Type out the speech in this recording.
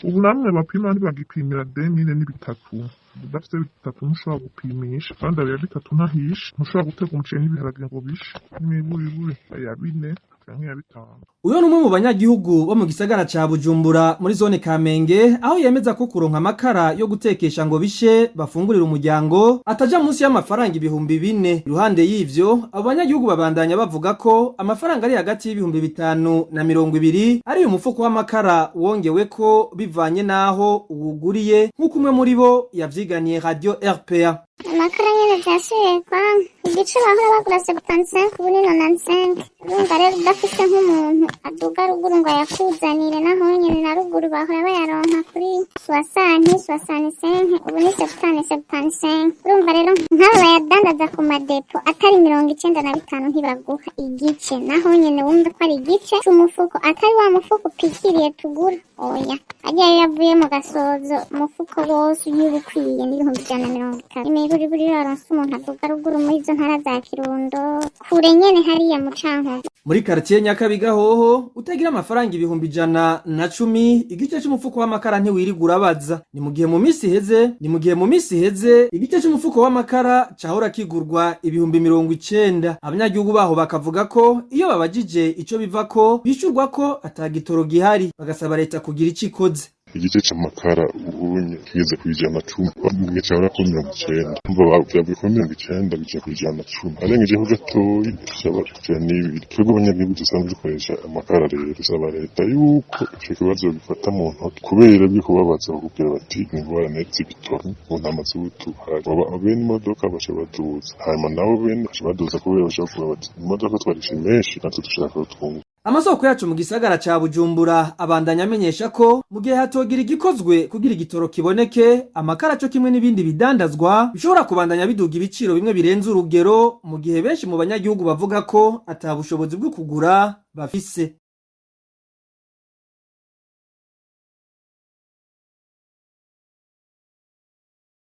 ubu namwe bapima ntibagipimira 2003 udafite bitatu ntushobora gupimisha kandi abira bitatu ntahisha ntushobora guteka umuceri n'ibiharage ngo bishe n'imiburiburi ya 4 canke ya 5. Uyo numwe mu banyagihugu bo mu gisagara ca Bujumbura muri zone Kamenge aho yemeza ko kuronka amakara yo gutekesha ngo bishe bafungurira umuryango ataja munsi y'amafaranga 4,000. Iruhande y'ivyo abo banyagihugu babandanya bavuga ko amafaranga ari hagati y'ibihumbi 5 na 20 ari umufuko w'amakara wongewe ko bivanye naho uwuguriye nk'uko umwe muri bo yavyiganiye Radio RPA. Amakara nyene vyasubiye kwanga igice bahora bagura 75 ubu ni 95. Urumva rero udafise nk'umuntu aduga ruguru ngo yakuzanire naho nyene na ruguru bahora bayaronka kuri 65 ubu ni 75. Urumva rero nk'abo bayadandaza ku madepo atari 95 ntibaguha igice naho nyene wumva ko ari igice c'umufuko atari wa mufuko upikiriye tugura oya agiye yavuye mu gasozo umufuko wose y'ubukwiye n'ibihumbi 150. Buri baronse umuntu aduga ruguru muri izo ntara za Kirundo kure nyene hariya mu Cankuzo. Muri quartier Nyakabiga hoho utagira amafaranga ibihumbi 110 igice c'umufuko w'amakara ntiwirigura baza ni mu gihe mu misi heze igice c'umufuko w'amakara cahora kigurwa ibihumbi 90. Abanyagihugu baho bakavuga ko iyo babajije ico bivako bishurwa ko atagitoro gihari bagasaba leta kugira ico ikoze. Igice c'amakara ubunye kigeze kwijana 10 mu cyaro ko 90 umva bavye ko 90 bije kwijana 10 arengeje ho gatoyi cyaba cyane twebwe abanyagihugu dusanzwe dukoresha amakara rero saba leta yuko ico kibazo bifata mu ntoki kubera byo kubabaza bakubwira bati ingwara netse bitoro mu ntamaze utuhaga baba bene imodoka bashabaduza hanyuma nabo bene bashabaduza kubera bashavuga bati imodoka twarishe menshi natwe dushaka utwungu. Amasoko yacu mu gisagara ca Bujumbura abandanya amenyesha ko mu gihe hatogira igikozwe kugira igitoro kiboneke amakara cyo kimwe n'ibindi bidandazwa bishobora kubandanya biduga ibiciro bimwe birenze urugero mu gihe benshi mu banyagihugu bavuga ko atabushobozi bwo kugura bafise.